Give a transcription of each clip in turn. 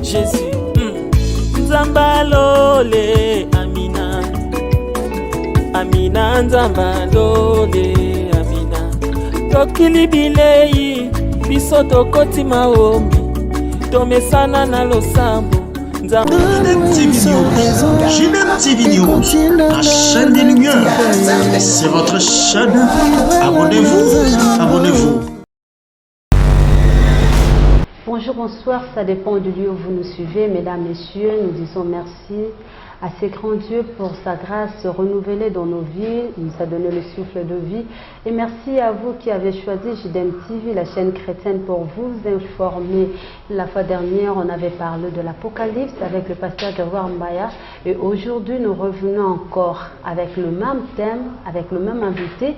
Jésus, Nzambalole, Amina. Amina, Nzambalole, Amina. Tokili bilei, biso tokoti maombi. Tomesana na losambo. Ginem TV News, la chaîne des lumières. C'est votre chaîne. Abonnez-vous. Bonjour, bonsoir, ça dépend du lieu où vous nous suivez. Mesdames, Messieurs, nous disons merci à ce grand Dieu pour sa grâce renouvelée dans nos vies. Il nous a donné le souffle de vie. Et merci à vous qui avez choisi JDM TV, la chaîne chrétienne, pour vous informer. La fois dernière, on avait parlé de l'Apocalypse avec le pasteur Grégoire Mbaya. Et aujourd'hui, nous revenons encore avec le même thème, avec le même invité.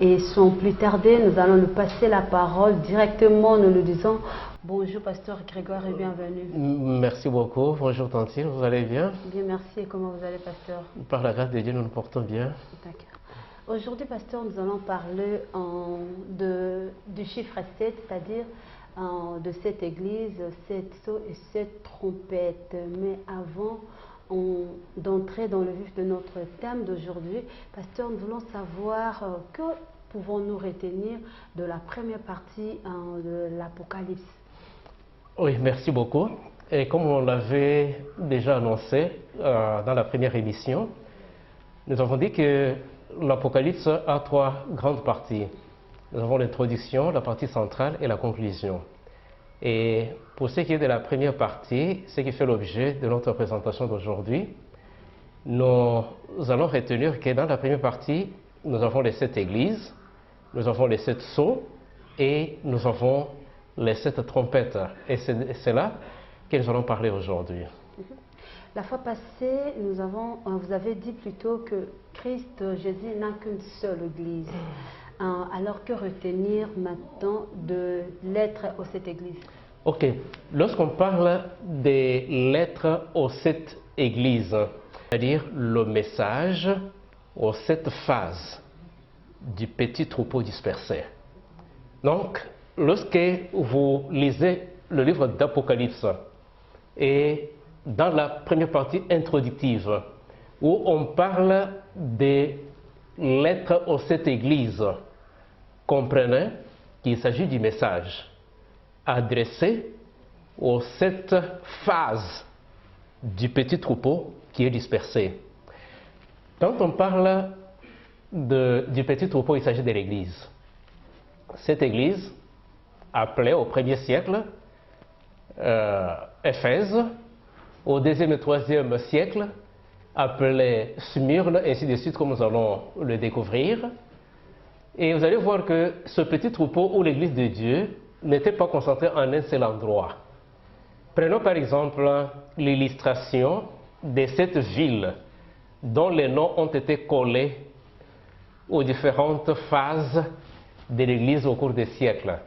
Et sans plus tarder, nous allons lui passer la parole directement. Nous lui disons bonjour pasteur Grégoire et bienvenue. Merci beaucoup. Bonjour Tantine, vous allez bien? Bien, merci. Et comment vous allez, pasteur? Par la grâce de Dieu, nous nous portons bien. D'accord. Aujourd'hui, pasteur, nous allons parler du chiffre 7, c'est-à-dire de cette église, 7 sceaux et 7 trompettes. Mais avant d'entrer dans le vif de notre thème d'aujourd'hui, pasteur, nous voulons savoir que pouvons-nous retenir de la première partie de l'Apocalypse. Oui, merci beaucoup. Et comme on l'avait déjà annoncé dans la première émission, nous avons dit que l'Apocalypse a 3 grandes parties. Nous avons l'introduction, la partie centrale et la conclusion. Et pour ce qui est de la première partie, ce qui fait l'objet de notre présentation d'aujourd'hui, nous allons retenir que dans la première partie, nous avons les 7 églises, nous avons les 7 sceaux et nous avons les 7 trompettes. Et c'est là que nous allons parler aujourd'hui. La fois passée, vous avez dit plutôt que Christ Jésus n'a qu'une seule église. Alors que retenir maintenant de lettres aux 7 églises? Ok, lorsqu'on parle des lettres aux 7 églises, c'est-à-dire le message aux 7 phases du petit troupeau dispersé. Donc, lorsque vous lisez le livre d'Apocalypse et dans la première partie introductive où on parle des lettres aux 7 églises, comprenez qu'il s'agit du message adressé aux 7 phases du petit troupeau qui est dispersé. Quand on parle du petit troupeau, il s'agit de l'église. Cette église, appelée au 1er siècle Éphèse, au 2e et 3e siècle, appelée Smyrne, ainsi de suite, comme nous allons le découvrir. Et vous allez voir que ce petit troupeau ou l'église de Dieu n'était pas concentré en un seul endroit. Prenons par exemple l'illustration de cette ville dont les noms ont été collés aux différentes phases de l'église au cours des siècles.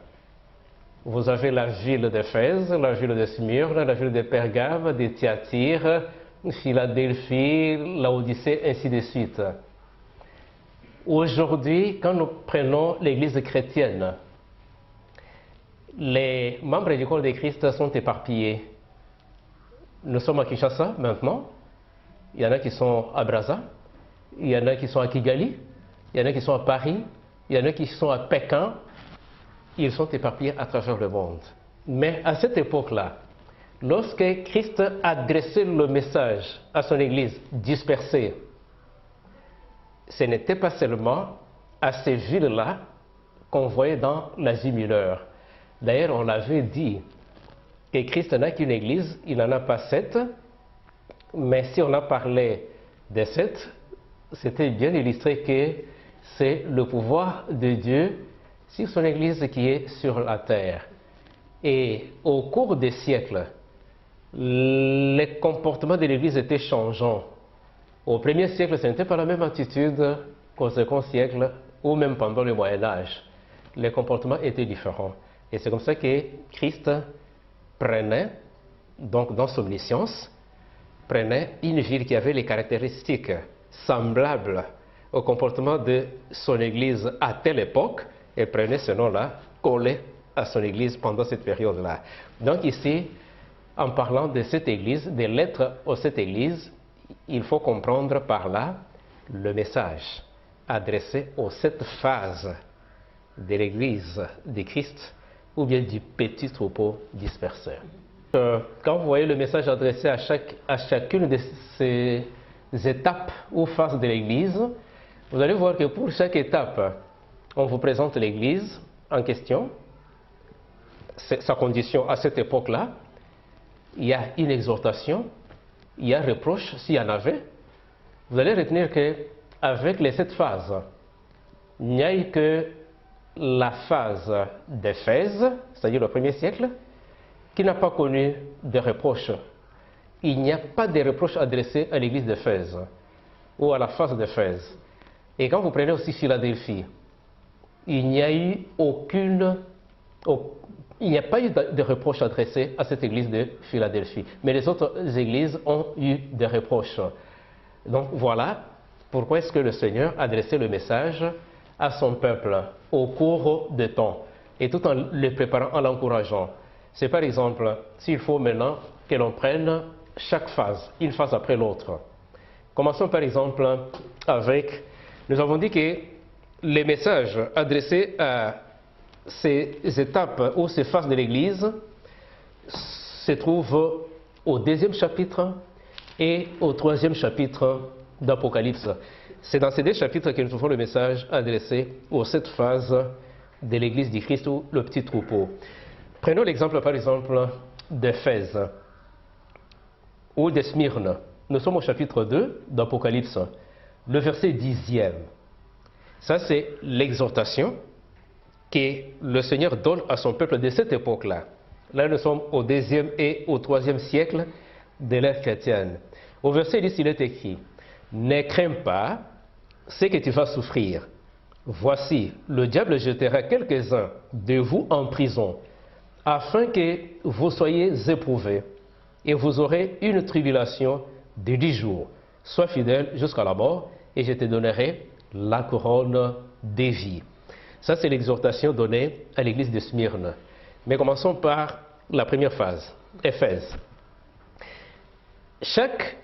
Vous avez la ville d'Éphèse, la ville de Smyrne, la ville de Pergame, de Thyatire, Philadelphie, Laodicée, ainsi de suite. Aujourd'hui, quand nous prenons l'église chrétienne, les membres du corps de Christ sont éparpillés. Nous sommes à Kinshasa maintenant, il y en a qui sont à Brazza, il y en a qui sont à Kigali, il y en a qui sont à Paris, il y en a qui sont à Pékin. Ils sont éparpillés à travers le monde. Mais à cette époque-là, lorsque Christ adressait le message à son église dispersée, ce n'était pas seulement à ces villes-là qu'on voyait dans l'Asie mineure. D'ailleurs, on l'avait dit que Christ n'a qu'une église, il n'en a pas 7, mais si on a parlé des 7, c'était bien illustré que c'est le pouvoir de Dieu sur son église qui est sur la terre. Et au cours des siècles, les comportements de l'église étaient changeants. Au 1er siècle, ce n'était pas la même attitude qu'au 2e siècle ou même pendant le Moyen-Âge. Les comportements étaient différents. Et c'est comme ça que Christ prenait, donc dans son omniscience, prenait une ville qui avait les caractéristiques semblables au comportement de son église à telle époque, et prenait ce nom-là, collé à son église pendant cette période-là. Donc ici, en parlant de cette église, des lettres à cette église, il faut comprendre par là le message adressé aux 7 phases de l'église de Christ ou bien du petit troupeau dispersé. Quand vous voyez le message adressé à chacune de ces étapes ou phases de l'église, vous allez voir que pour chaque étape, on vous présente l'église en question, sa condition à cette époque-là, il y a une exhortation, il y a un reproche s'il y en avait. Vous allez retenir qu'avec les 7 phases, il n'y a eu que la phase d'Éphèse, c'est-à-dire le 1er siècle, qui n'a pas connu de reproches. Il n'y a pas de reproches adressés à l'église d'Éphèse ou à la phase d'Éphèse. Et quand vous prenez aussi Philadelphie, il n'y a pas eu de reproches adressés à cette église de Philadelphie. Mais les autres églises ont eu des reproches. Donc voilà pourquoi est-ce que le Seigneur a adressé le message à son peuple au cours de temps, et tout en le préparant, en l'encourageant. C'est par exemple, s'il faut maintenant que l'on prenne chaque phase, une phase après l'autre. Commençons par exemple avec, nous avons dit que les messages adressés à ces étapes ou ces phases de l'Église se trouvent au 2e chapitre et au 3e chapitre d'Apocalypse. C'est dans ces 2 chapitres que nous trouvons le message adressé aux 7 phases de l'Église du Christ ou le petit troupeau. Prenons l'exemple par exemple d'Éphèse ou de Smyrne. Nous sommes au chapitre 2 d'Apocalypse, le verset 10e. Ça, c'est l'exhortation que le Seigneur donne à son peuple de cette époque-là. Là, nous sommes au 2e et au 3e siècle de l'ère chrétienne. Au verset 10, il est écrit: ne crains pas ce que tu vas souffrir. Voici, le diable jettera quelques-uns de vous en prison, afin que vous soyez éprouvés, et vous aurez une tribulation de 10 jours. Sois fidèle jusqu'à la mort, et je te donnerai la couronne de vie. Ça, c'est l'exhortation donnée à l'église de Smyrne. Mais commençons par la première phase, Éphèse. Chaque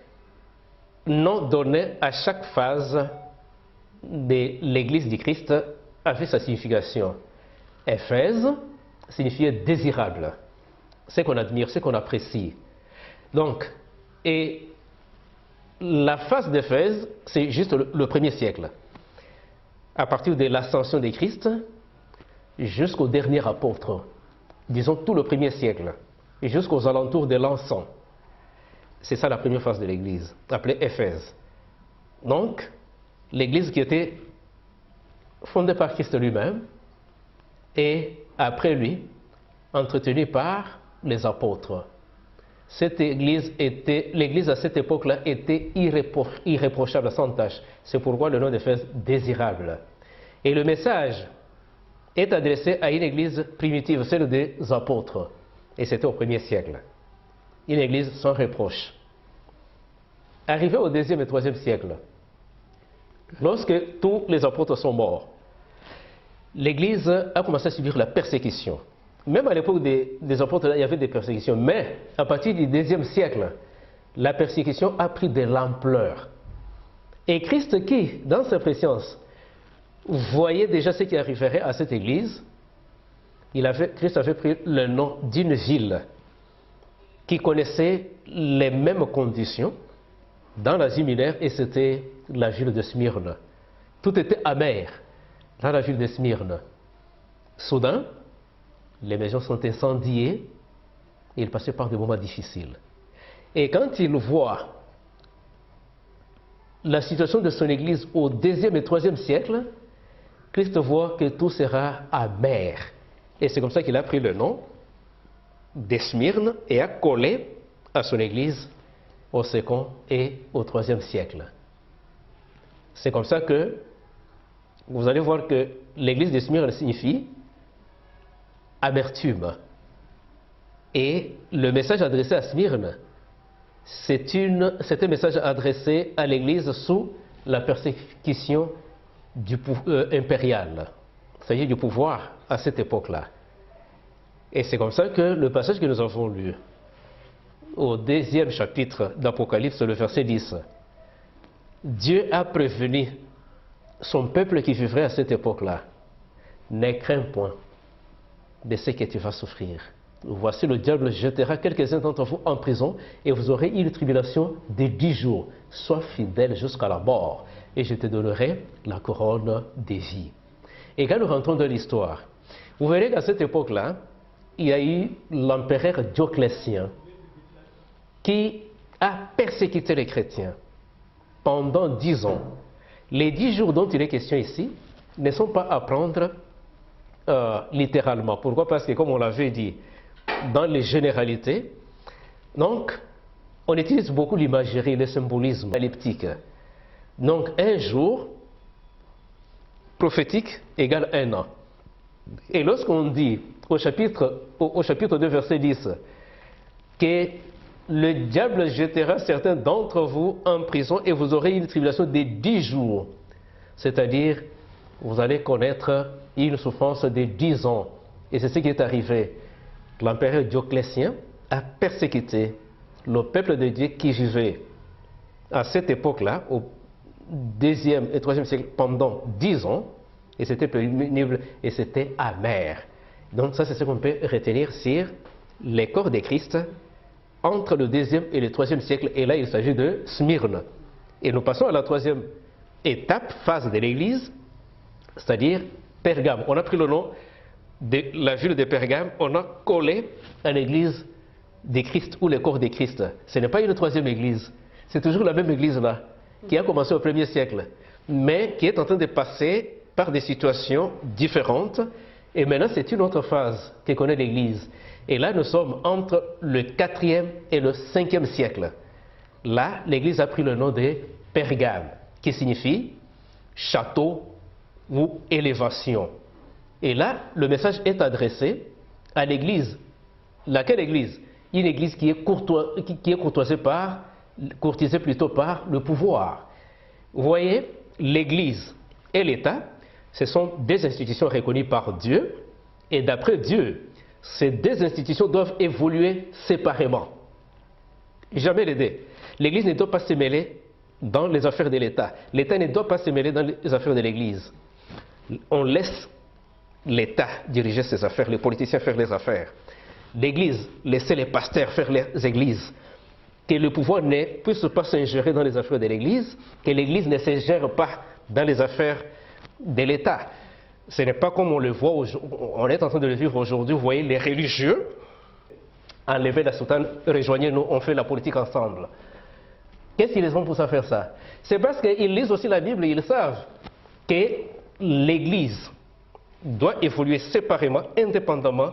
nom donné à chaque phase de l'église du Christ avait sa signification. Éphèse signifiait désirable, ce qu'on admire, ce qu'on apprécie. Donc, et la phase d'Éphèse, c'est juste le 1er siècle. À partir de l'ascension de Christ jusqu'au dernier apôtre, disons tout le 1er siècle, et jusqu'aux alentours de l'an 100. C'est ça la première phase de l'église, appelée Éphèse. Donc, l'église qui était fondée par Christ lui-même et après lui, entretenue par les apôtres. Cette église l'église à cette époque-là était irréprochable, sans tache. C'est pourquoi le nom d'Éphèse, désirable. Et le message est adressé à une église primitive, celle des apôtres. Et c'était au 1er siècle. Une église sans reproche. Arrivé au 2e et 3e siècle, lorsque tous les apôtres sont morts, l'église a commencé à subir la persécution. Même à l'époque des apôtres, il y avait des persécutions. Mais à partir du 2e siècle, la persécution a pris de l'ampleur. Et Christ qui, dans sa préscience, voyait déjà ce qui arriverait à cette église, Christ avait pris le nom d'une ville qui connaissait les mêmes conditions dans l'Asie mineure, et c'était la ville de Smyrne. Tout était amer dans la ville de Smyrne. Soudain, les maisons sont incendiées et il passait par des moments difficiles. Et quand il voit la situation de son église au 2e et 3e siècle, Christ voit que tout sera amer. Et c'est comme ça qu'il a pris le nom de Smyrne et a collé à son église au 2e et au 3e siècle. C'est comme ça que vous allez voir que l'église de Smyrne signifie amertume. Et le message adressé à Smyrne, c'est un message adressé à l'église sous la persécution impériale, c'est-à-dire du pouvoir à cette époque-là. Et c'est comme ça que le passage que nous avons lu au 2e chapitre d'Apocalypse, le verset 10, Dieu a prévenu son peuple qui vivrait à cette époque-là, ne crains point de ce que tu vas souffrir. Voici le diable jettera quelques-uns d'entre vous en prison et vous aurez une tribulation de 10 jours. Sois fidèle jusqu'à la mort et je te donnerai la couronne de vie. Et quand nous rentrons dans l'histoire, vous verrez qu'à cette époque-là, il y a eu l'empereur Dioclétien qui a persécuté les chrétiens pendant 10 ans. Les 10 jours dont il est question ici ne sont pas à prendre littéralement. Pourquoi? Parce que comme on l'avait dit, dans les généralités, donc on utilise beaucoup l'imagerie, le symbolisme elliptique. Donc un jour prophétique égale 1 an. Et lorsqu'on dit au chapitre 2, verset 10, que le diable jettera certains d'entre vous en prison et vous aurez une tribulation de 10 jours, c'est-à-dire vous allez connaître une souffrance de 10 ans. Et c'est ce qui est arrivé. L'empereur Dioclétien a persécuté le peuple de Dieu qui vivait à cette époque-là, au 2e et 3e siècle, pendant 10 ans, et c'était pénible et c'était amer. Donc ça, c'est ce qu'on peut retenir sur les corps de Christ entre le 2e et le 3e siècle, et là il s'agit de Smyrne. Et nous passons à la 3e étape, phase de l'Église, c'est-à-dire Pergame. On a pris le nom de la ville de Pergame, on a collé à l'église de Christ ou le corps de Christ. Ce n'est pas une 3e église, c'est toujours la même église là, qui a commencé au 1er siècle, mais qui est en train de passer par des situations différentes. Et maintenant, c'est une autre phase que connaît l'église. Et là, nous sommes entre le 4e et le 5e siècle. Là, l'église a pris le nom de Pergame, qui signifie château ou élévation. Et là, le message est adressé à l'église. Laquelle église? Une église qui est courtisée par le pouvoir. Vous voyez, l'église et l'État, ce sont des institutions reconnues par Dieu. Et d'après Dieu, ces deux institutions doivent évoluer séparément. Jamais les deux. L'église ne doit pas se mêler dans les affaires de l'État. L'État ne doit pas se mêler dans les affaires de l'église. On laisse l'État diriger ses affaires, les politiciens faire les affaires. L'Église, laisser les pasteurs faire les églises. Que le pouvoir ne puisse pas s'ingérer dans les affaires de l'Église, que l'Église ne s'ingère pas dans les affaires de l'État. Ce n'est pas comme on le voit, on est en train de le vivre aujourd'hui. Vous voyez, les religieux, enlever la soutane, rejoignez-nous, on fait la politique ensemble. Qu'est-ce qu'ils les ont poussé à faire ça? C'est parce qu'ils lisent aussi la Bible et ils savent que l'Église doit évoluer séparément, indépendamment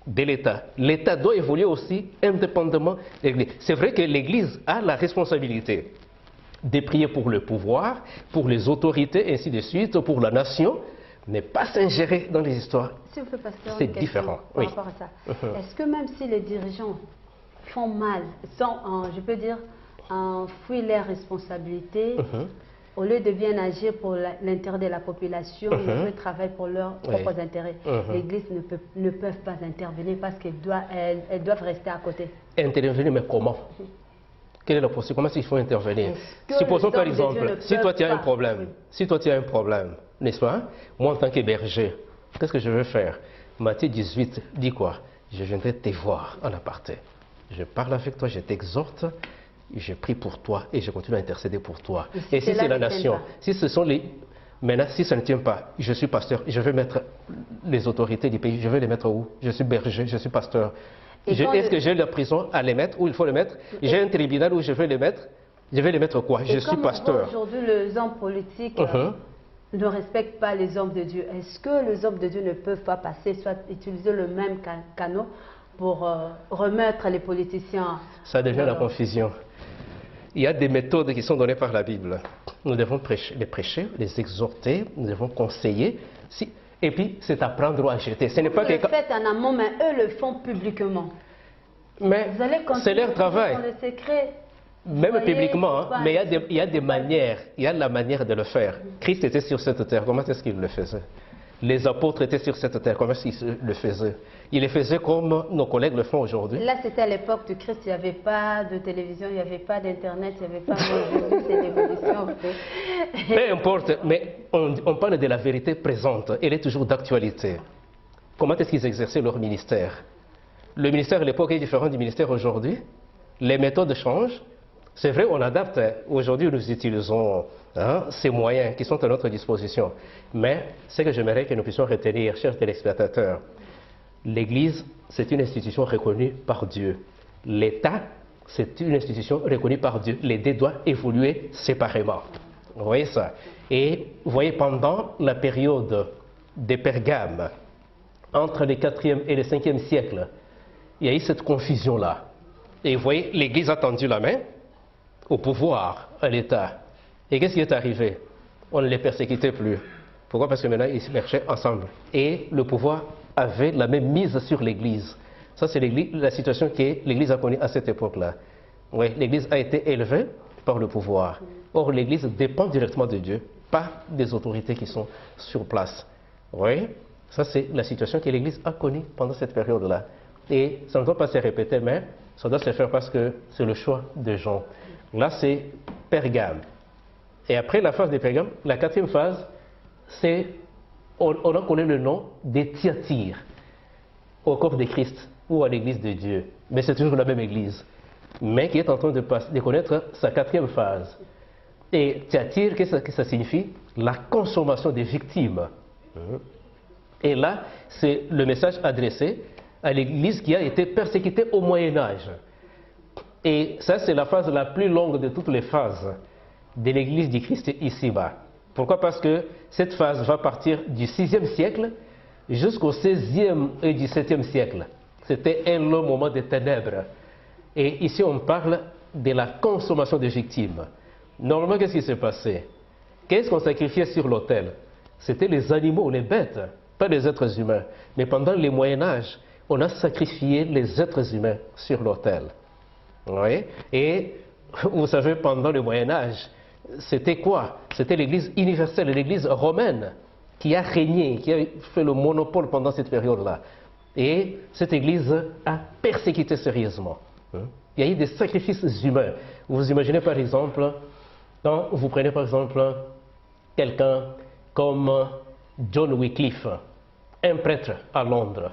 de l'État. L'État doit évoluer aussi indépendamment de l'Église. C'est vrai que l'Église a la responsabilité de prier pour le pouvoir, pour les autorités, ainsi de suite, pour la nation, mais pas s'ingérer dans les histoires. C'est différent. Par rapport à ça. Est-ce que même si les dirigeants font mal, je peux dire, fuient leurs responsabilités, au lieu de bien agir pour l'intérêt de la population, ils veulent travailler pour leurs propres intérêts. L'Église ne peut pas intervenir parce qu'elles doivent rester à côté. Intervenir, mais comment? Quelle est la procédure? Comment il faut intervenir? Supposons par exemple, si toi tu as un problème, n'est-ce pas? Moi en tant que berger, qu'est-ce que je vais faire? Matthieu 18 dit quoi? Je viendrai te voir en aparté. Je parle avec toi, je t'exhorte, je prie pour toi et je continue à intercéder pour toi. Et si c'est la nation, si ce sont les... Maintenant, si ça ne tient pas, je suis pasteur, je vais mettre les autorités du pays, je vais les mettre où? Je suis berger, je suis pasteur. Est-ce que j'ai la prison à les mettre, où il faut les mettre? J'ai un tribunal où je vais les mettre? Je vais les mettre quoi? Je suis pasteur. Aujourd'hui, les hommes politiques ne respectent pas les hommes de Dieu. Est-ce que les hommes de Dieu ne peuvent pas passer, soit utiliser le même canal pour remettre les politiciens? Ça devient la confusion. Il y a des méthodes qui sont données par la Bible. Nous devons les prêcher, les exhorter, nous devons conseiller. Et puis, c'est à prendre ou à jeter. Ce n'est pas vous le faites en amont, mais eux le font publiquement. Mais c'est leur travail. Dans le secret. Même publiquement, hein, mais il y a des manières. Il y a la manière de le faire. Christ était sur cette terre. Comment est-ce qu'il le faisait? les apôtres étaient sur cette terre, comment est-ce qu'ils le faisaient? Ils le faisaient comme nos collègues le font aujourd'hui. Là, c'était à l'époque du Christ, il n'y avait pas de télévision, il n'y avait pas d'Internet, il n'y avait pas de c'est l'évolution. Peu importe, mais on parle de la vérité présente, elle est toujours d'actualité. Comment est-ce qu'ils exerçaient leur ministère? Le ministère à l'époque est différent du ministère aujourd'hui. Les méthodes changent. C'est vrai, on adapte. Aujourd'hui, nous utilisons ces moyens qui sont à notre disposition. Mais ce que j'aimerais que nous puissions retenir, chers téléspectateurs, l'Église, c'est une institution reconnue par Dieu. L'État, c'est une institution reconnue par Dieu. Les deux doivent évoluer séparément. Vous voyez ça? Et vous voyez, pendant la période de Pergame, entre le 4e et le 5e siècle, il y a eu cette confusion-là. Et vous voyez, l'Église a tendu la main au pouvoir, à l'État. Et qu'est-ce qui est arrivé? On ne les persécutait plus. Pourquoi? Parce que maintenant, ils marchaient ensemble. Et le pouvoir avait la même mise sur l'Église. Ça, c'est la situation que l'Église a connue à cette époque-là. Oui, l'Église a été élevée par le pouvoir. Or, l'Église dépend directement de Dieu, pas des autorités qui sont sur place. Oui, ça, c'est la situation que l'Église a connue pendant cette période-là. Et ça ne doit pas se répéter, mais ça doit se faire parce que c'est le choix des gens. Là, c'est Pergame. Et après la phase de Pergame, la 4e phase, c'est, on a connu le nom des Thyatire, au corps de Christ ou à l'Église de Dieu. Mais c'est toujours la même Église, mais qui est en train de connaître sa 4e phase. Et Thyatire, qu'est-ce que ça signifie? La consommation des victimes. Et là, c'est le message adressé à l'Église qui a été persécutée au Moyen-Âge. Et ça, c'est la phase la plus longue de toutes les phases de l'Église du Christ ici-bas. Pourquoi? Parce que cette phase va partir du 6e siècle jusqu'au 16e et 17e siècle. C'était un long moment de ténèbres. Et ici, on parle de la consommation des victimes. Normalement, qu'est-ce qui s'est passé? Qu'est-ce qu'on sacrifiait sur l'autel? C'était les animaux, les bêtes, pas les êtres humains. Mais pendant le Moyen-Âge, on a sacrifié les êtres humains sur l'autel. Oui. Et vous savez, pendant le Moyen-Âge, c'était quoi? C'était l'Église universelle, l'Église romaine, qui a régné, qui a fait le monopole pendant cette période-là. Et cette Église a persécuté sérieusement. Il y a eu des sacrifices humains. Vous imaginez par exemple, quand vous prenez par exemple quelqu'un comme John Wycliffe, un prêtre à Londres.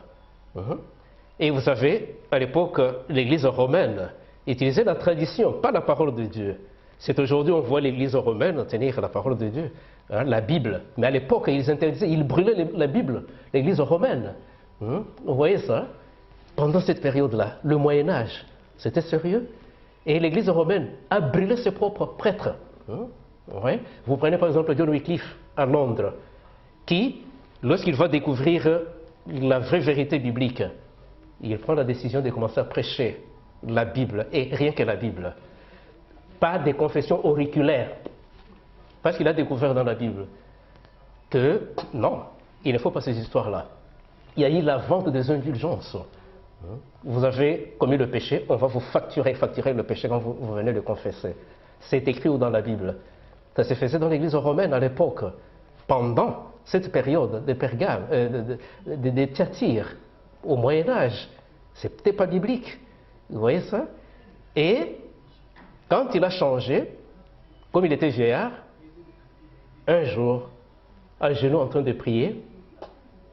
Et vous savez, à l'époque, l'Église romaine utilisait la tradition, pas la parole de Dieu. C'est aujourd'hui on voit l'Église romaine tenir la parole de Dieu, la Bible. Mais à l'époque, ils interdisaient, ils brûlaient la Bible, l'Église romaine. Vous voyez ça? Pendant cette période-là, le Moyen-Âge, c'était sérieux. Et l'Église romaine a brûlé ses propres prêtres. Ouais. Vous prenez par exemple John Wycliffe à Londres, qui, lorsqu'il va découvrir la vraie vérité biblique, il prend la décision de commencer à prêcher la Bible, et rien que la Bible. Pas des confessions auriculaires. Parce qu'il a découvert dans la Bible que, non, il ne faut pas ces histoires-là. Il y a eu la vente des indulgences. Vous avez commis le péché, on va vous facturer le péché quand vous venez le confesser. C'est écrit dans la Bible. Ça se faisait dans l'Église romaine à l'époque, pendant cette période de Pergame, de Thyatire, au Moyen-Âge. C'était pas biblique. Vous voyez ça? Et quand il a changé, comme il était vieillard, un jour, à genoux en train de prier,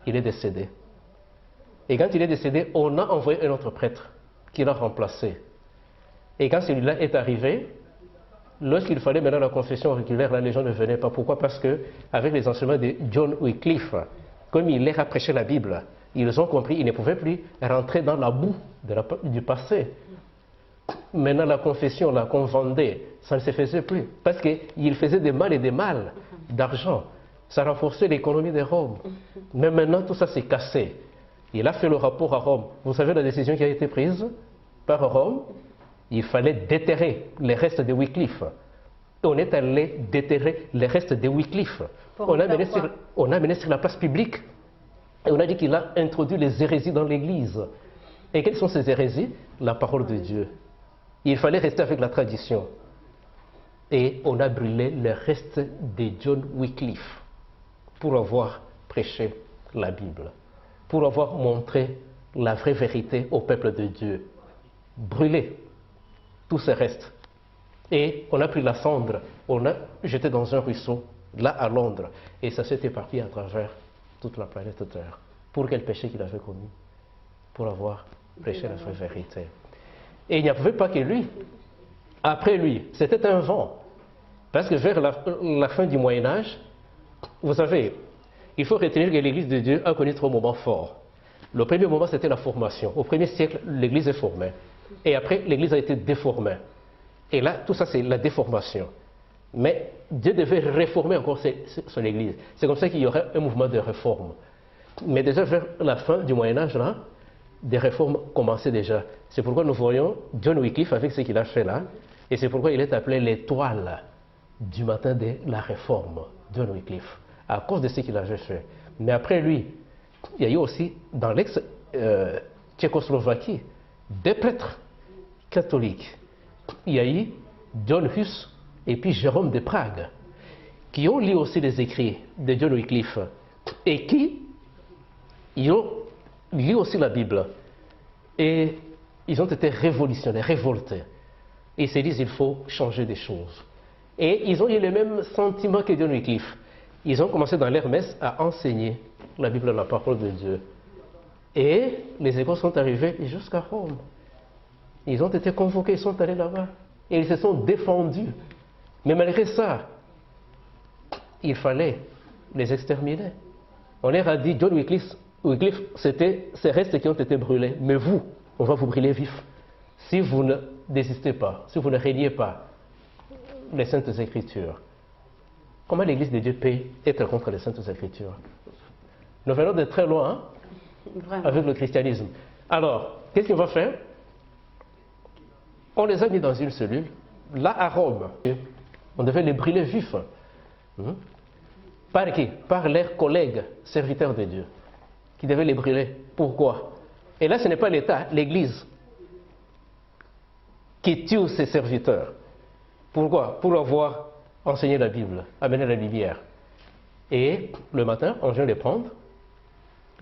il est décédé. Et quand il est décédé, on a envoyé un autre prêtre qui l'a remplacé. Et quand celui-là est arrivé, lorsqu'il fallait maintenant la confession auriculaire, là, les gens ne venaient pas. Pourquoi? Parce que avec les enseignements de John Wycliffe, comme il leur a prêché la Bible, ils ont compris qu'ils ne pouvaient plus rentrer dans la boue du passé. Maintenant, la confession là qu'on vendait, ça ne se faisait plus. Parce qu'il faisait des mal et des mal d'argent. Ça renforçait l'économie de Rome. Mais maintenant, tout ça s'est cassé. Il a fait le rapport à Rome. Vous savez la décision qui a été prise par Rome? Il fallait déterrer les restes de Wycliffe. Et on est allé déterrer les restes de Wycliffe. On a mené sur la place publique. Et on a dit qu'il a introduit les hérésies dans l'Église. Et quelles sont ces hérésies? La parole de Dieu. Il fallait rester avec la tradition. Et on a brûlé les restes de John Wycliffe pour avoir prêché la Bible, pour avoir montré la vraie vérité au peuple de Dieu. Brûler tous ces restes. Et on a pris la cendre, on a jeté dans un ruisseau, là à Londres, et ça s'est éparpillé à travers toute la planète Terre. Pour quel péché qu'il avait commis? Pour avoir prêché la vraie vérité. Et il n'y avait pas que lui. Après lui, c'était un vent. Parce que vers la fin du Moyen-Âge, vous savez, il faut retenir que l'Église de Dieu a connu 3 moments forts. Le premier moment, c'était la formation. Au 1er siècle, l'Église est formée. Et après, l'Église a été déformée. Et là, tout ça, c'est la déformation. Mais Dieu devait réformer encore son Église. C'est comme ça qu'il y aurait un mouvement de réforme. Mais déjà, vers la fin du Moyen-Âge, là, des réformes commençaient déjà. C'est pourquoi nous voyons John Wycliffe avec ce qu'il a fait là. Et c'est pourquoi il est appelé l'étoile du matin de la réforme, John Wycliffe, à cause de ce qu'il avait fait. Mais après lui, il y a eu aussi, dans l'ex-Tchécoslovaquie, des prêtres catholiques. Il y a eu John Hus et puis Jérôme de Prague, qui ont lu aussi les écrits de John Wycliffe et qui ont lu aussi la Bible. Et ils ont été révolutionnaires, révoltés. Et ils se disent qu'il faut changer des choses. Et ils ont eu les mêmes sentiments que John Wycliffe. Ils ont commencé dans leur messe à enseigner la Bible, la parole de Dieu. Et les écoles sont arrivées jusqu'à Rome. Ils ont été convoqués, ils sont allés là-bas. Et ils se sont défendus. Mais malgré ça, il fallait les exterminer. On leur a dit, John Wycliffe, c'était ces restes qui ont été brûlés. Mais vous, on va vous brûler vif. Si vous ne désistez pas, si vous ne reniez pas les Saintes Écritures. Comment l'Église de Dieu peut être contre les Saintes Écritures? Nous venons de très loin avec le christianisme. Alors, qu'est-ce qu'on va faire? On les a mis dans une cellule, là à Rome. On devait les brûler vifs. Par qui? Par leurs collègues, serviteurs de Dieu, qui devaient les brûler. Pourquoi? Et là, ce n'est pas l'État, l'Église, qui tue ses serviteurs. Pourquoi? Pour avoir enseigné la Bible, amené la lumière. Et le matin, on vient les prendre.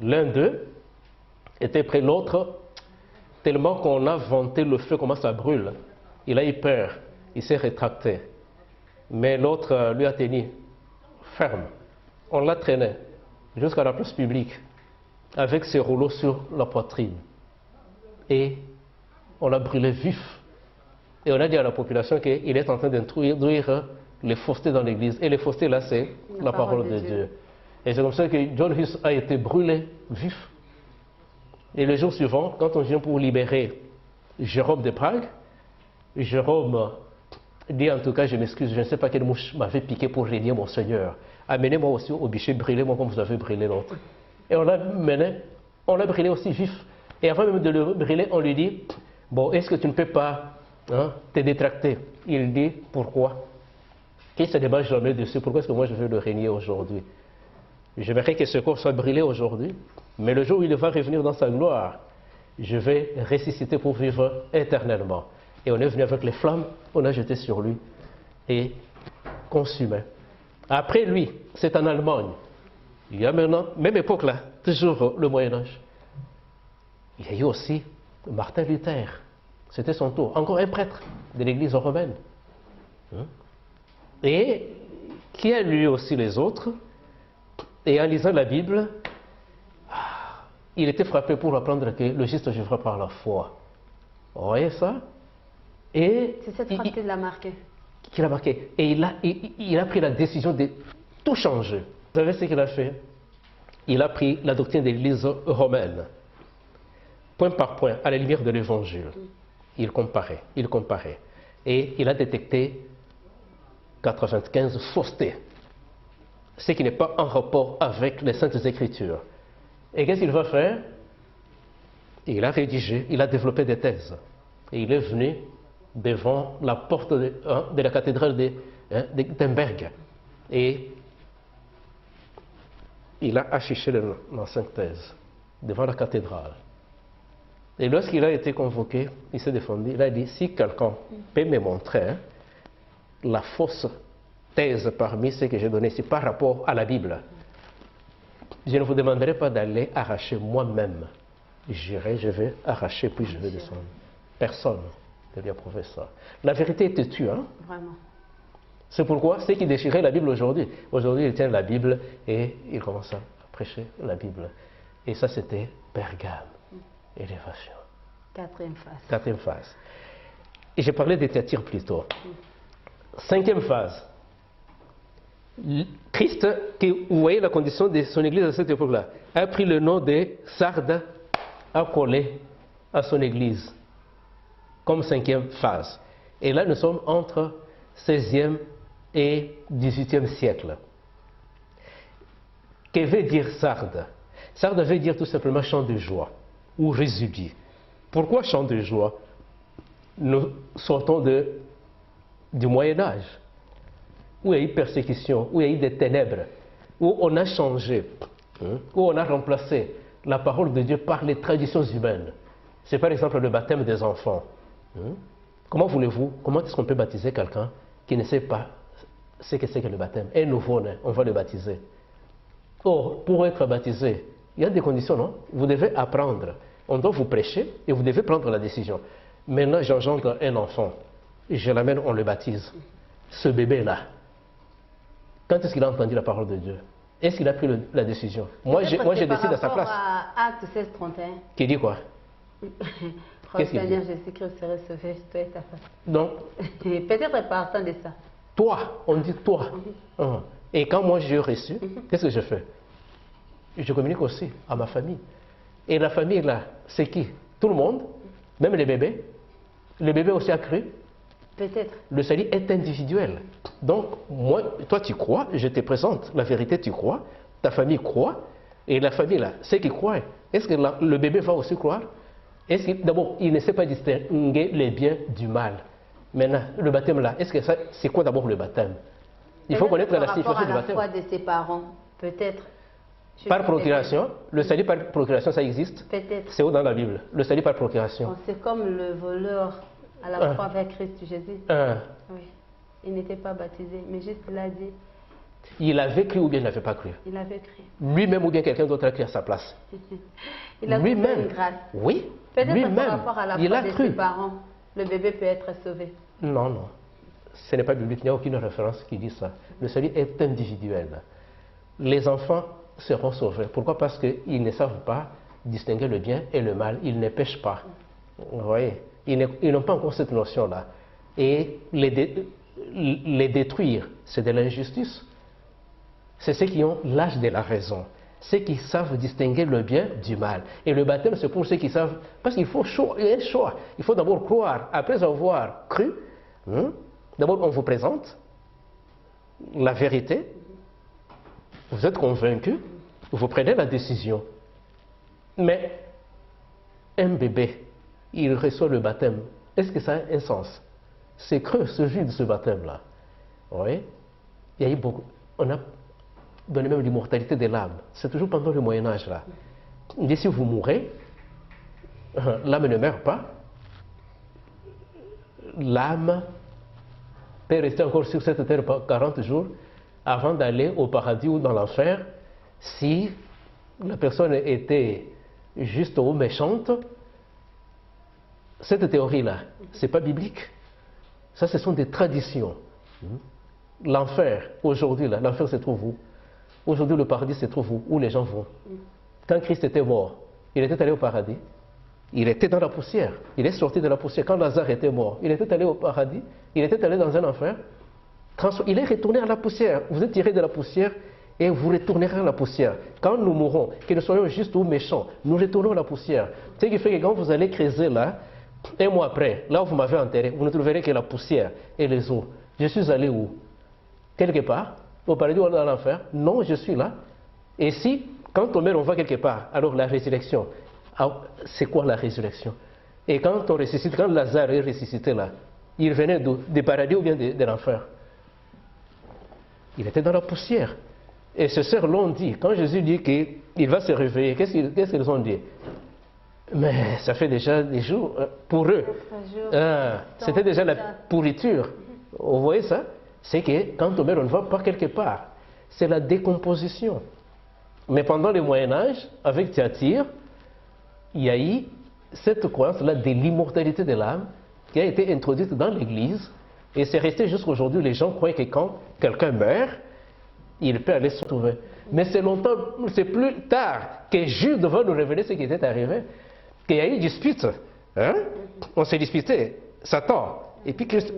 L'un d'eux était près de l'autre, tellement qu'on a vanté le feu, comment ça brûle. Il a eu peur, il s'est rétracté. Mais l'autre lui a tenu ferme. On l'a traîné jusqu'à la place publique, avec ses rouleaux sur la poitrine. Et on l'a brûlé vif. Et on a dit à la population qu'il est en train d'introduire les faussetés dans l'église. Et les faussetés, là, c'est la parole de Dieu. Et c'est comme ça que John Hus a été brûlé vif. Et le jour suivant, quand on vient pour libérer Jérôme de Prague, Jérôme dit en tout cas, je m'excuse, je ne sais pas quelle mouche m'avait piqué pour régner mon Seigneur. Amenez-moi aussi au bûcher, brûlez-moi comme vous avez brûlé l'autre. Et on l'a brûlé aussi vif. Et avant même de le brûler, on lui dit, bon, est-ce que tu ne peux pas te détracter? Il dit, pourquoi? Qu'il ne se débat jamais dessus, pourquoi est-ce que moi je veux le régner aujourd'hui? J'aimerais que ce corps soit brûlé aujourd'hui, mais le jour où il va revenir dans sa gloire, je vais ressusciter pour vivre éternellement. Et on est venu avec les flammes, on a jeté sur lui et consumé. Après lui, c'est en Allemagne. Il y a maintenant, même époque là, toujours le Moyen-Âge. Il y a eu aussi Martin Luther. C'était son tour. Encore un prêtre de l'église romaine. Et qui a lu aussi les autres. Et en lisant la Bible, il était frappé pour apprendre que le juste vivra par la foi. Vous voyez ça? Et c'est cette phrase qui l'a marqué. Qui l'a marqué. Et il a pris la décision de tout changer. Vous savez ce qu'il a fait? Il a pris la doctrine de l'église romaine, point par point, à la lumière de l'évangile. Il comparait. Et il a détecté 95 faussetés, ce qui n'est pas en rapport avec les Saintes Écritures. Et qu'est-ce qu'il va faire? Il a rédigé, il a développé des thèses. Et il est venu devant la porte de la cathédrale de Wittenberg. Et il a affiché l'ancienne thèse devant la cathédrale. Et lorsqu'il a été convoqué, il s'est défendu. Il a dit, si quelqu'un peut me montrer la fausse thèse parmi ceux que j'ai donnés ici par rapport à la Bible, je ne vous demanderai pas d'aller arracher moi-même. J'irai, je vais arracher, puis je vais descendre. Personne ne lui a prouvé ça. La vérité est têtue, hein? Vraiment. C'est pourquoi ceux qui déchiraient la Bible aujourd'hui, ils tiennent la Bible et ils commencent à prêcher la Bible. Et ça, c'était Pergame, élévation. Quatrième phase. Quatrième phase. Et j'ai parlé de Thyatire plus tôt. Cinquième phase. Christ, vous voyez la condition de son église à cette époque-là, a pris le nom de Sardes, a collé à son église, comme cinquième phase. Et là, nous sommes entre 16e et 18e siècle. Que veut dire Sardes? Sardes veut dire tout simplement chant de joie ou résidu. Pourquoi chant de joie? Nous sortons du Moyen-Âge, où il y a eu persécution, où il y a eu des ténèbres, où on a changé, où on a remplacé la parole de Dieu par les traditions humaines. C'est par exemple le baptême des enfants. Comment est-ce qu'on peut baptiser quelqu'un qui ne sait pas ce que c'est que le baptême? Un nouveau-né, on va le baptiser. Or, pour être baptisé, il y a des conditions, non? Vous devez apprendre. On doit vous prêcher et vous devez prendre la décision. Maintenant, j'engendre un enfant, je l'amène, on le baptise. Ce bébé-là, quand est-ce qu'il a entendu la parole de Dieu? Est-ce qu'il a pris la décision? Moi, je décide à sa place. À Acte 16, 31. Qui dit quoi? Qu'est-ce qu'il dit? Jésus-Christ serait sauvé, toi et ta femme. Non. Peut-être partant de ça. Toi, on dit toi. Et quand moi j'ai reçu, qu'est-ce que je fais? Je communique aussi à ma famille. Et la famille là, c'est qui? Tout le monde, même les bébés. Le bébé aussi a cru. Peut-être. Le salut est individuel. Donc, moi, toi tu crois, je te présente la vérité, tu crois, ta famille croit, et la famille là, ceux qui croient, est-ce que le bébé va aussi croire? Est-ce que d'abord, il ne sait pas distinguer les biens du mal? Maintenant, le baptême là, est-ce que c'est quoi d'abord le baptême? Il faut connaître la signification du baptême. Par rapport à la foi de ses parents, peut-être. Par procuration, le salut par procuration, ça existe? Peut-être. C'est où dans la Bible? Le salut par procuration. C'est comme le voleur à la croix avec Christ Jésus. Oui. Il n'était pas baptisé, mais juste il a dit. Il avait cru ou bien il n'avait pas cru? Il avait cru. Lui-même ou bien quelqu'un d'autre a cru à sa place? Il a trouvé une grâce. Oui. Peut-être par rapport à la foi de ses parents, le bébé peut être sauvé. Non, non. Ce n'est pas biblique, il n'y a aucune référence qui dit ça. Le salut est individuel. Les enfants seront sauvés. Pourquoi? Parce qu'ils ne savent pas distinguer le bien et le mal. Ils ne pêchent pas. Vous voyez? Ils n'ont pas encore cette notion-là. Et les détruire, c'est de l'injustice. C'est ceux qui ont l'âge de la raison. Ceux qui savent distinguer le bien du mal. Et le baptême, c'est pour ceux qui savent... Parce qu'il faut un choix. Il faut d'abord croire. Après avoir cru, d'abord on vous présente la vérité. Vous êtes convaincu. Vous prenez la décision. Mais un bébé, il reçoit le baptême. Est-ce que ça a un sens? C'est creux, ce vide, ce baptême-là. Oui. Il y a eu beaucoup... On a donné même l'immortalité de l'âme. C'est toujours pendant le Moyen-Âge, là. Il dit, si vous mourrez, l'âme ne meurt pas. L'âme peut rester encore sur cette terre 40 jours avant d'aller au paradis ou dans l'enfer. Si la personne était juste ou méchante, cette théorie-là, ce n'est pas biblique. Ça, ce sont des traditions. L'enfer, aujourd'hui, l'enfer se trouve où? Aujourd'hui, le paradis se trouve où les gens vont? Quand Christ était mort, il était allé au paradis. Il était dans la poussière. Il est sorti de la poussière. Quand Lazare était mort, il était allé au paradis. Il était allé dans un enfer. Il est retourné à la poussière. Vous êtes tiré de la poussière et vous retournerez à la poussière. Quand nous mourrons, que nous soyons justes ou méchants, nous retournons à la poussière. Ce qui fait que quand vous allez creuser là, un mois après, là où vous m'avez enterré, vous ne trouverez que la poussière et les eaux. Je suis allé où? Quelque part? Au paradis ou dans l'enfer? Non, je suis là. Et si, quand on meurt, on va quelque part, alors la résurrection, c'est quoi la résurrection? Et quand on ressuscite, quand Lazare est ressuscité là, il venait d'où? Des paradis ou bien de l'enfer? Il était dans la poussière. Et ces sœurs l'ont dit. Quand Jésus dit qu'il va se réveiller, qu'est-ce qu'ils ont dit? Mais ça fait déjà des jours, pour eux, c'était déjà la pourriture. Vous voyez ça? C'est que quand on meurt, on ne va pas quelque part. C'est la décomposition. Mais pendant le Moyen-Âge, avec Thyatire, il y a eu cette croyance-là de l'immortalité de l'âme qui a été introduite dans l'Église. Et c'est resté jusqu'à aujourd'hui. Les gens croient que quand quelqu'un meurt, il peut aller se retrouver. Mais c'est plus tard que Jude va nous révéler ce qui était arrivé, qu'il y a eu une dispute. Hein? On s'est disputé. Satan. Et puis Christ,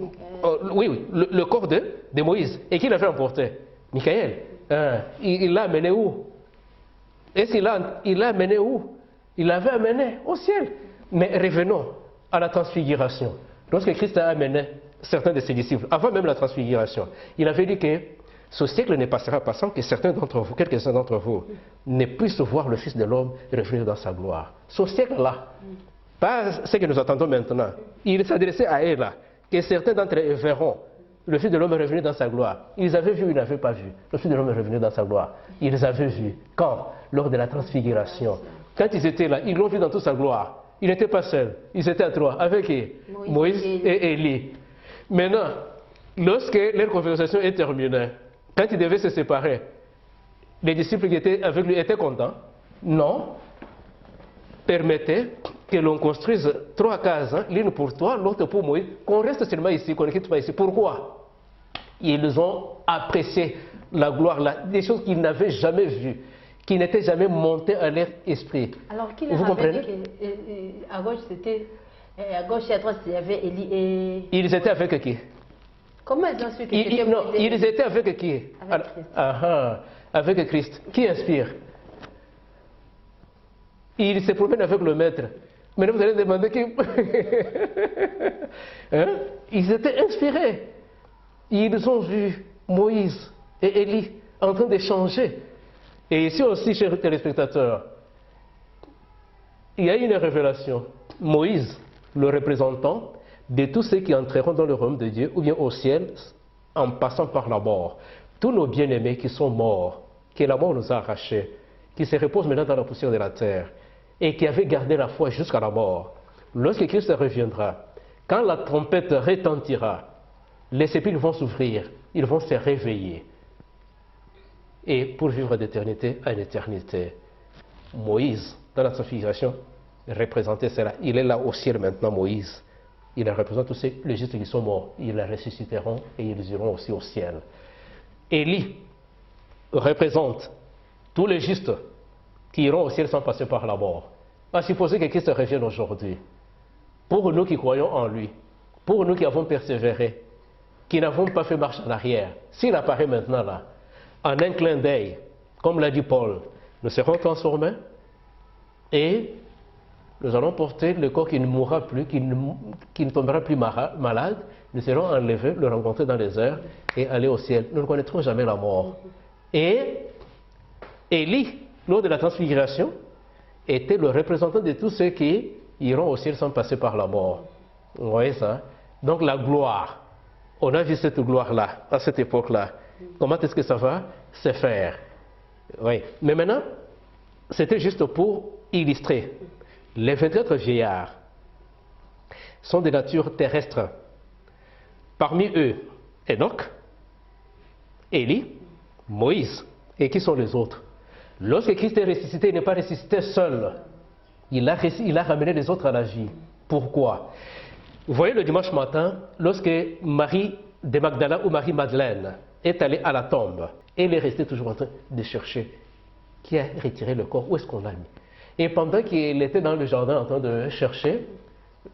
oui, le corps de Moïse. Et qui l'a fait emporter? Michael. Il l'a amené où? Est-ce qu'il l'a amené où? Il l'avait amené au ciel. Mais revenons à la transfiguration. Lorsque Christ a amené certains de ses disciples, avant même la transfiguration, il avait dit que ce siècle ne passera pas sans que certains d'entre vous, quelques-uns d'entre vous, ne puissent voir le Fils de l'homme revenir dans sa gloire. Ce siècle-là, pas ce que nous attendons maintenant. Il s'adressait à eux là, que certains d'entre eux verront le Fils de l'homme revenir dans sa gloire. Ils avaient vu, ils n'avaient pas vu. Le Fils de l'homme revenir dans sa gloire. Ils avaient vu. Quand? Lors de la transfiguration. Quand ils étaient là, ils l'ont vu dans toute sa gloire. Ils n'étaient pas seuls. Ils étaient à trois. Avec qui? Moïse et Élie. Maintenant, lorsque leur conversation est terminée, quand ils devaient se séparer, les disciples qui étaient avec lui étaient contents? Non. Permettez que l'on construise 3 cases, hein, l'une pour toi, l'autre pour Moïse, qu'on reste seulement ici, qu'on ne quitte pas ici. Pourquoi? Ils ont apprécié la gloire là, des choses qu'ils n'avaient jamais vues, qui n'étaient jamais montées à leur esprit. Alors qu'il avait dit qu'à gauche c'était, à gauche et à droite il y avait Élie et... Ils étaient avec qui? Comment ils ont su que c'était Non, ils étaient avec qui? Avec Christ. Avec Christ. Qui inspire? Il se promène avec le maître. Maintenant, vous allez demander qui. Hein? Ils étaient inspirés. Ils ont vu Moïse et Élie en train d'échanger. Et ici aussi, chers téléspectateurs, il y a une révélation. Moïse, le représentant de tous ceux qui entreront dans le royaume de Dieu ou bien au ciel en passant par la mort. Tous nos bien-aimés qui sont morts, que la mort nous a arrachés, qui se reposent maintenant dans la poussière de la terre et qui avaient gardé la foi jusqu'à la mort. Lorsque Christ reviendra, quand la trompette retentira, les sépulcres vont s'ouvrir, ils vont se réveiller. Et pour vivre d'éternité à éternité. Moïse, dans la transfiguration, représentait cela. Il est là au ciel maintenant, Moïse. Il représente tous les justes qui sont morts. Ils les ressusciteront et ils iront aussi au ciel. Élie représente tous les justes qui iront au ciel sans passer par la mort. À supposer que Christ revienne aujourd'hui. Pour nous qui croyons en lui, pour nous qui avons persévéré, qui n'avons pas fait marche en arrière, s'il apparaît maintenant là, en un clin d'œil, comme l'a dit Paul, nous serons transformés et nous allons porter le corps qui ne mourra plus, qui ne tombera plus malade. Nous serons enlevés, le rencontrer dans les airs et aller au ciel. Nous ne connaîtrons jamais la mort. Et Élie, lors de la transfiguration, était le représentant de tous ceux qui iront au ciel sans passer par la mort. Vous voyez ça? Donc la gloire, on a vu cette gloire-là, à cette époque-là. Comment est-ce que ça va se faire? Oui. Mais maintenant, c'était juste pour illustrer. Les 24 vieillards sont de nature terrestre. Parmi eux, Enoch, Élie, Moïse. Et qui sont les autres? Lorsque Christ est ressuscité, il n'est pas ressuscité seul. Il a ramené les autres à la vie. Pourquoi? Vous voyez le dimanche matin, lorsque Marie de Magdala ou Marie-Madeleine est allée à la tombe, elle est restée toujours en train de chercher qui a retiré le corps, où est-ce qu'on l'a mis? Et pendant qu'il était dans le jardin en train de chercher,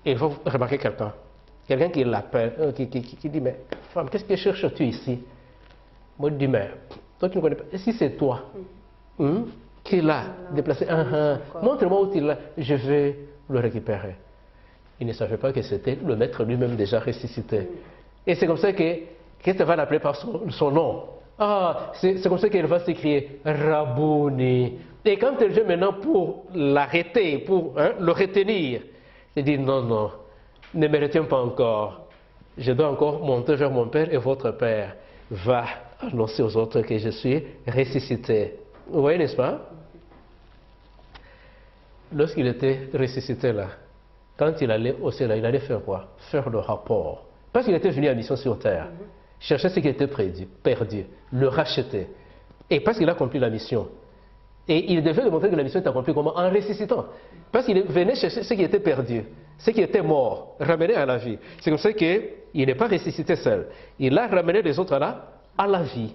il va remarquer quelqu'un qui l'appelle, qui dit, mais femme, qu'est-ce que cherches-tu ici? Moi, je dis, mais toi tu ne connais pas. Si c'est toi qui l'a déplacé, montre-moi où tu l'as, je vais le récupérer. Il ne savait pas que c'était le maître lui-même déjà ressuscité. Et c'est comme ça que Christ va l'appeler par son nom. C'est comme ça qu'elle va s'écrier Rabouni. Et quand elle vient maintenant pour l'arrêter, pour le retenir, il dit non, ne me retiens pas encore. Je dois encore monter vers mon Père et votre Père. Va annoncer aux autres que je suis ressuscité. Vous voyez, n'est-ce pas? Lorsqu'il était ressuscité là, quand il allait au ciel, il allait faire quoi? Faire le rapport. Parce qu'il était venu à mission sur terre. Chercher ce qui était perdu, le racheter. Et parce qu'il a accompli la mission, Et il devait démontrer que la mission est accomplie comment? En ressuscitant. Parce qu'il venait chercher ce qui était perdu, ce qui était mort, ramener à la vie. C'est comme ça qu'il n'est pas ressuscité seul. Il a ramené les autres là à la vie.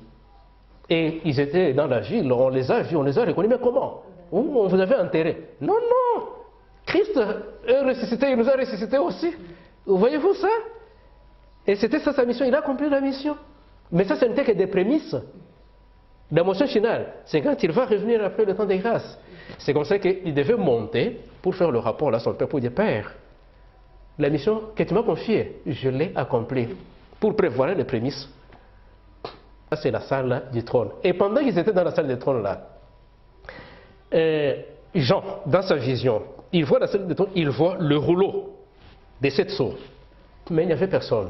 Et ils étaient dans la ville, on les a vus, on les a reconnus. Mais comment? Où on vous avait enterré? Non, non! Christ est ressuscité, il nous a ressuscités aussi. Voyez-vous ça? Et c'était ça sa mission, il a accompli la mission. Mais ça, ce n'était que des prémices. La motion finale, c'est quand il va revenir après le temps des grâces. C'est comme ça qu'il devait monter pour faire le rapport là, son père, pour dire, Père, la mission que tu m'as confiée, je l'ai accomplie, pour prévoir les prémices. Ça, c'est la salle du trône. Et pendant qu'ils étaient dans la salle du trône là, Jean, dans sa vision, il voit la salle du trône, il voit le rouleau des 7 sceaux. Mais il n'y avait personne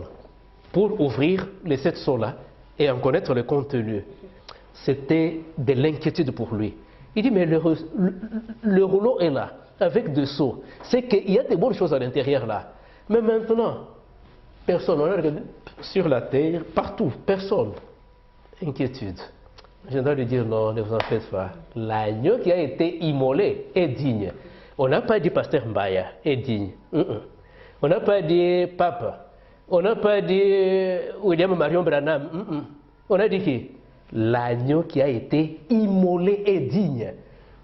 pour ouvrir les 7 sceaux là et en connaître le contenu. C'était de l'inquiétude pour lui. Il dit, mais le rouleau est là, avec 2 sceaux. C'est qu'il y a des bonnes choses à l'intérieur là. Mais maintenant, personne, on a regardé sur la terre, partout, personne. Inquiétude. Je dois lui dire, non, ne vous en faites pas. L'agneau qui a été immolé est digne. On n'a pas dit pasteur Mbaya est digne. On n'a pas dit Papa. On n'a pas dit William Marion Branham. On a dit qui? L'agneau qui a été immolé est digne.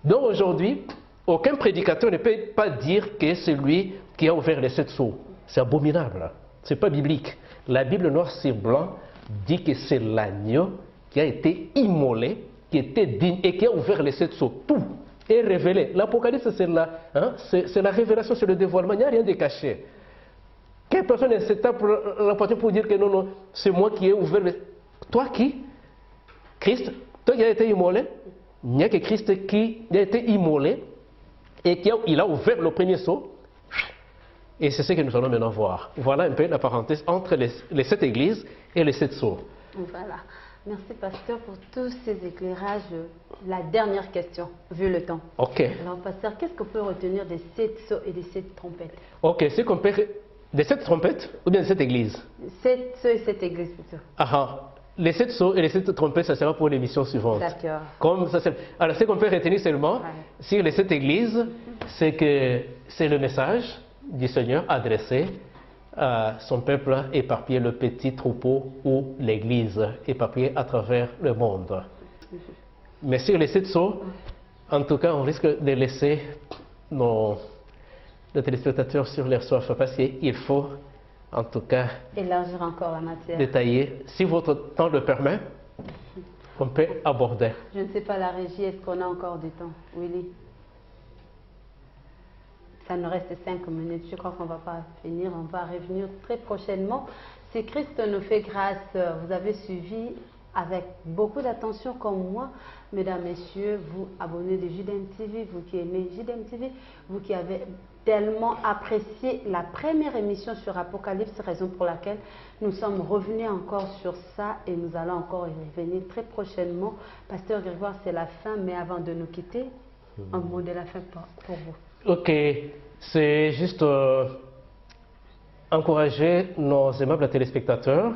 Donc aujourd'hui, aucun prédicateur ne peut pas dire que c'est lui qui a ouvert les 7 sceaux. C'est abominable. Ce n'est pas biblique. La Bible noir sur blanc dit que c'est l'agneau qui a été immolé, qui était digne et qui a ouvert les 7 sceaux. Tout est révélé. L'Apocalypse, c'est la révélation, c'est le dévoilement. Il n'y a rien de caché. Quelle personne ne s'est rapportée pour dire que non, non, c'est moi qui ai ouvert les... Toi qui? Christ, toi qui as été immolé? Il n'y a que Christ qui a été immolé et il a ouvert le premier sceau. Et c'est ce que nous allons maintenant voir. Voilà un peu la parenthèse entre les 7 églises et les 7 sceaux. Voilà. Merci, pasteur, pour tous ces éclairages. La dernière question, vu le temps. Ok. Alors, pasteur, qu'est-ce qu'on peut retenir des 7 sceaux et des 7 trompettes? Ok, c'est qu'on peut... Des 7 trompettes ou bien des 7 églises? 7 sceaux et 7 églises, plutôt. Les 7 sceaux et les 7 trompettes, ça sera pour l'émission suivante. D'accord. Comme ça, alors, ce qu'on peut retenir seulement sur les 7 églises, c'est que c'est le message du Seigneur adressé à son peuple éparpillé, le petit troupeau ou l'église éparpillée à travers le monde. Mais sur les 7 sceaux, en tout cas, on risque de laisser nos téléspectateurs sur leur soif parce qu'il faut, en tout cas, élargir encore la matière. Détailler, si votre temps le permet, qu'on peut aborder. Je ne sais pas, la régie, est-ce qu'on a encore du temps, Willy? Ça nous reste 5 minutes, je crois qu'on ne va pas finir, on va revenir très prochainement. Si Christ nous fait grâce, vous avez suivi avec beaucoup d'attention comme moi, mesdames, messieurs, vous abonnés de JDM TV, vous qui aimez JDM TV, vous qui avez tellement apprécié la première émission sur Apocalypse, raison pour laquelle nous sommes revenus encore sur ça et nous allons encore y revenir très prochainement. Pasteur Grégoire, c'est la fin, mais avant de nous quitter, un mot de la fin pour vous. Ok, c'est juste encourager nos aimables téléspectateurs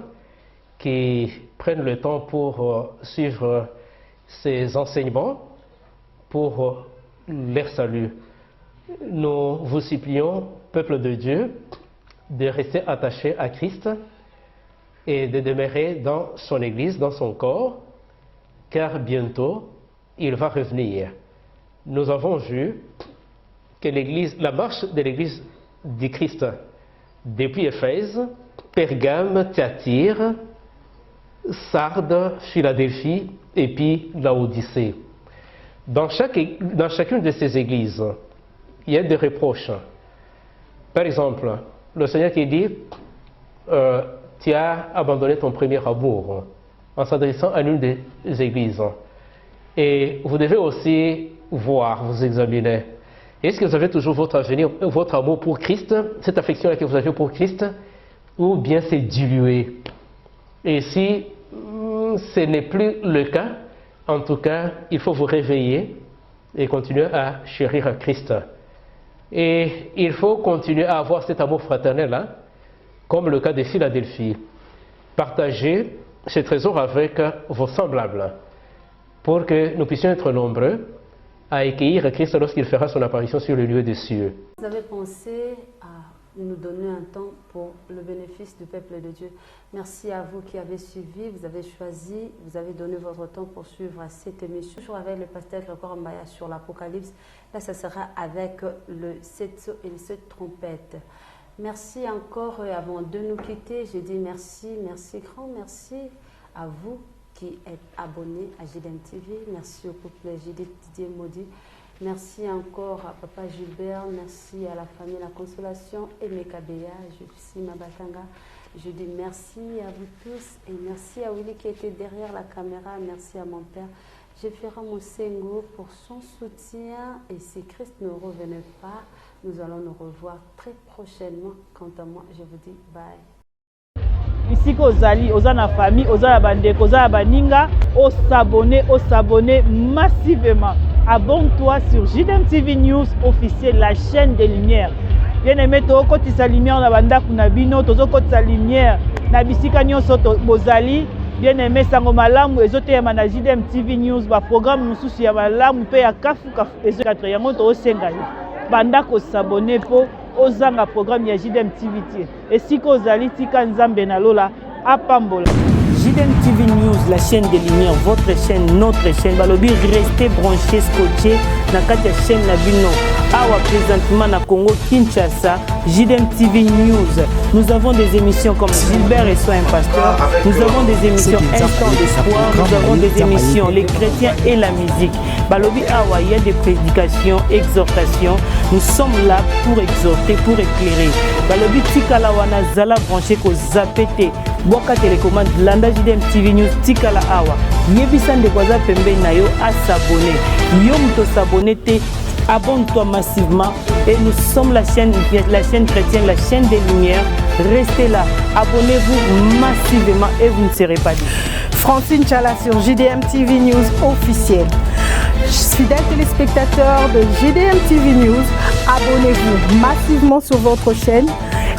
qui prennent le temps pour suivre ces enseignements pour leur salut. Nous vous supplions, peuple de Dieu, de rester attachés à Christ et de demeurer dans son Église, dans son corps, car bientôt il va revenir. Nous avons vu que l'Église, la marche de l'Église du Christ, depuis Éphèse, Pergame, Thyatire, Sardes, Philadelphie et puis Laodicée. Dans chacune de ces églises, il y a des reproches. Par exemple, le Seigneur qui dit tu as abandonné ton premier amour, en s'adressant à l'une des églises. Et vous devez aussi voir, vous examiner. Est-ce que vous avez toujours votre avenir, votre amour pour Christ, cette affection que vous avez pour Christ, ou bien c'est dilué? Et si ce n'est plus le cas, en tout cas, il faut vous réveiller et continuer à chérir Christ. Et il faut continuer à avoir cet amour fraternel, comme le cas de Philadelphie. Partagez ces trésors avec vos semblables, pour que nous puissions être nombreux à accueillir Christ lorsqu'il fera son apparition sur le lieu des cieux. Vous avez pensé à nous donner un temps pour le bénéfice du peuple de Dieu. Merci à vous qui avez suivi, vous avez choisi, vous avez donné votre temps pour suivre cette émission. Toujours avec le pasteur Grégoire Mbaya sur l'Apocalypse. Là, ça sera avec le 7 et les 7 trompettes. Merci encore avant de nous quitter. Je dis merci, merci, grand merci à vous qui êtes abonnés à JDM TV. Merci au couple Didier Maudit. Merci encore à Papa Gilbert. Merci à la famille La Consolation et Mekabea. Je suis Mabatanga. Je dis merci à vous tous et merci à Willy qui était derrière la caméra. Merci à mon père. Jeffera Moussengo pour son soutien. Et si Christ ne revenait pas, nous allons nous revoir très prochainement. Quant à moi, je vous dis bye. Ici qu'Ozali, Ozana famille, Ozana Bandek, Ozana Baninga, au s'abonner massivement. Abonne-toi sur JDM TV News officiel, la chaîne des lumières. Bien aimé, to côté sa lumière na banda kunabino, tozo côté sa lumière na bisika nyonso to bozali. Bien aimé sango malamu ezote ya na JDM TV News ba programme mususu ya malamu pe ya kafu ezo 4 yango to senga. Banda ko s'abonner po ozanga programme ya JDM TV. Et si ko ozali tika nzambe na lola apambola. JDM TV News, la chaîne des lumières, votre chaîne, notre chaîne. Balobi, restez branchés, scotchés. Nakati ya chaîne na bino. Awa présentement na Congo Kinshasa, JDM TV News. Nous avons des émissions comme Gilbert et Soin Pasteur. Nous avons des émissions Instant d'espoir. Nous avons des émissions Les chrétiens et la musique. Balobi Awa, il y a des prédications, exhortations. Nous sommes là pour exhorter, pour éclairer. Balobi Tikala wana zala branché ko zapete. Boka télécommande Landa JDM TV News Tikala Awa. Yebisa ndekwaza pembe na yo à s'abonner. Yo muto s'abonner te. Abonne-toi massivement et nous sommes la chaîne chrétienne, la chaîne des lumières. Restez là, abonnez-vous massivement et vous ne serez pas déçus. Francine Chala sur JDM TV News officiel. Fidèles téléspectateurs de JDM TV News, abonnez-vous massivement sur votre chaîne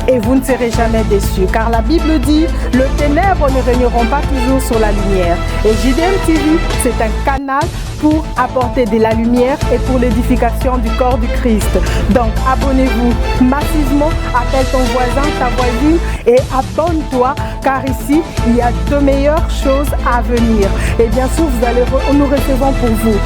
et vous ne serez jamais déçus. Car la Bible dit, le ténèbre ne régneront pas toujours sur la lumière. Et JDM TV, c'est un canal pour apporter de la lumière et pour l'édification du corps du Christ. Donc abonnez-vous massivement, appelle ton voisin, ta voisine et abonne-toi car ici il y a de meilleures choses à venir. Et bien sûr nous recevons pour vous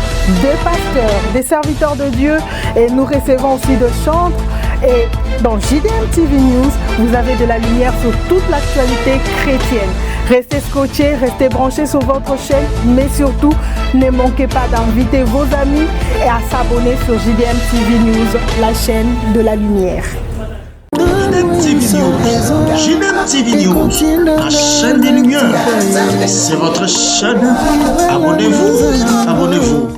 des pasteurs, des serviteurs de Dieu et nous recevons aussi de chantres. Et dans JDM TV News, vous avez de la lumière sur toute l'actualité chrétienne. Restez scotchés, restez branchés sur votre chaîne, mais surtout, ne manquez pas d'inviter vos amis et à s'abonner sur JDM TV News, la chaîne de la lumière. JDM TV News, la chaîne des lumières. C'est votre chaîne. Abonnez-vous, abonnez-vous.